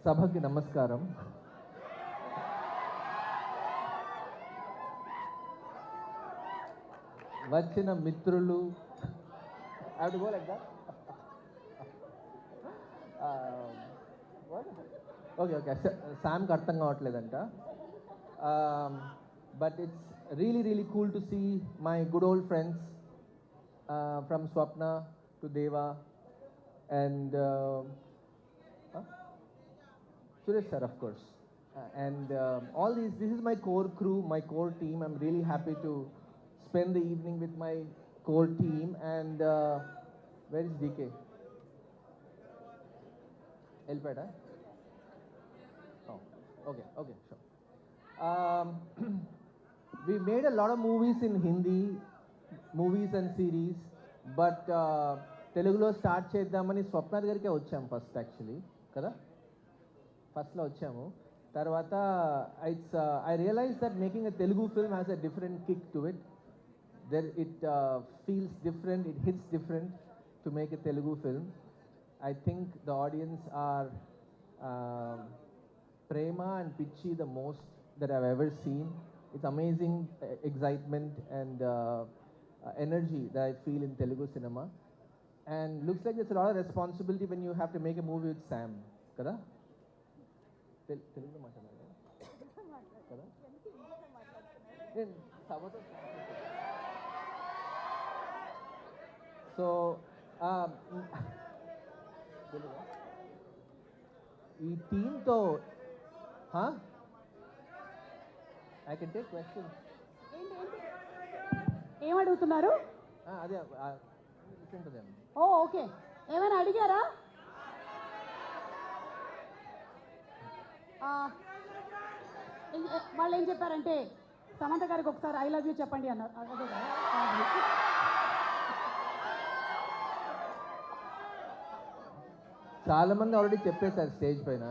సభకి నమస్కారం. వచ్చిన మిత్రులు, I have to go like that? What? Okay. Samకి అర్థం కావట్లేదంట. But it's really cool to see my good old friends from Swapna to Deva and Suresh sir, of course. And all these, this is my core crew, my core team. I'm really happy to spend the evening with my core team. And where is DK? Elpeda? Oh, okay, sure. We made a lot of movies in Hindi, movies and series, but Telugulo start చేద్దామని స్వప్న దగ్గరికే వచ్చాము first actually కదా, ఫస్ట్లో వచ్చాము. తర్వాత it's I realize that making a Telugu film has a different kick to it. It feels different, it hits different to make a Telugu film. I think the audience are Prema and Pichi the most that I've ever seen. It's amazing excitement and energy that I feel in Telugu cinema. And looks like there's a lot of responsibility when you have to make a movie with Sam. Kada? Telugu maatladala. Kada? So, ఈ టీంతో I can take questions. ఏమడుగుతున్నారు? అదే okay, ఏమైనా అడిగారా? వాళ్ళు ఏం చెప్పారంటే సమంత గారికి ఒకసారి ఐ లవ్ యూ చెప్పండి అన్నారు. అదే కదా, చాలా మంది ఆల్రెడీ చెప్పేశారు స్టేజ్ పైన,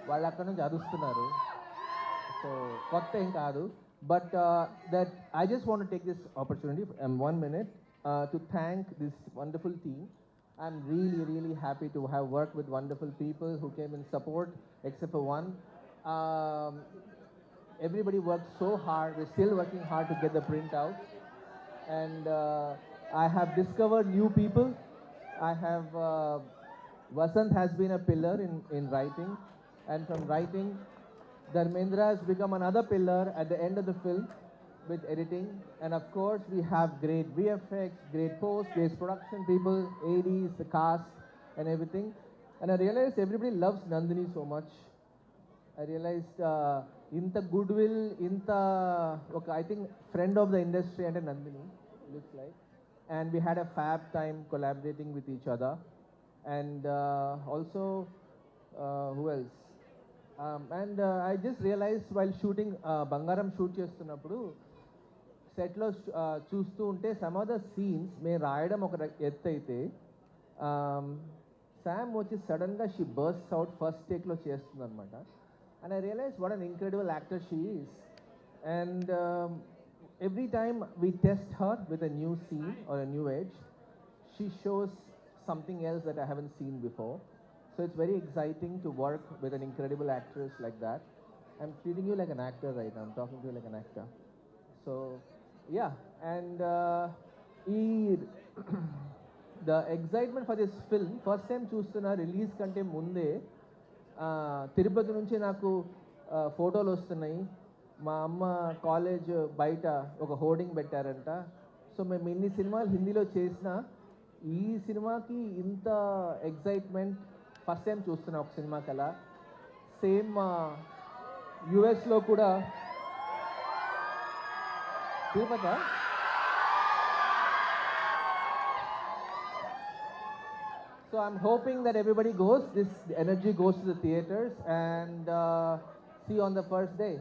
వాళ్ళు అక్కడ నుంచి అరుస్తున్నారు. సో కొత్త ఏం కాదు. But that I just want take this opportunity 1 minute to thank this wonderful team. I'm really happy to have worked with wonderful people who came in support, except for one. Everybody worked so hard. We're still working hard to get the print out. And I have discovered new people. I have Vasant has been a pillar in writing, and from writing, Dharmendra has become another pillar at the end of the film with editing. And of course, we have great VFX, great post, great production people, ADs, the cast, and everything. And I realized everybody loves Nandini so much. I realized inta goodwill, inta I think friend of the industry and Nandini looks like. And we had a fab time collaborating with each other. And also, who else? And I just realized while shooting Bangaram shoot చేస్తున్నప్పుడు సెట్లో చూస్తూ ఉంటే some of the scenes మేము రాయడం ఒక ఎత్తు అయితే శామ్ వచ్చి సడన్గా షీ బర్స్ట్ అవుట్ ఫస్ట్ టేక్లో చేస్తుంది అనమాట. And I realize what an incredible actor she is. And every time we test her with a new scene or a new edge, she shows something else that I haven't seen before. So it's very exciting to work with an incredible actress like that. I'm treating you like an actor right now. I'm talking to you like an actor. So yeah, and the excitement for this film, first time చూస్తున్నా release కంటే ముందే తిరుపతి నుంచి నాకు ఫోటోలు వస్తున్నాయి. మా అమ్మ college బయట ఒక హోర్డింగ్ పెట్టారంట. సో మేము ఇన్ని సినిమాలు హిందీలో చేసినా ఈ సినిమాకి ఇంత ఎగ్జైట్మెంట్ ఫస్ట్ టైం చూస్తున్నా ఒక సినిమా కలా. సేమ్ యుఎస్లో కూడా Tirupati. So I'm hoping that everybody goes, this energy goes to the theaters, and see you on the first day.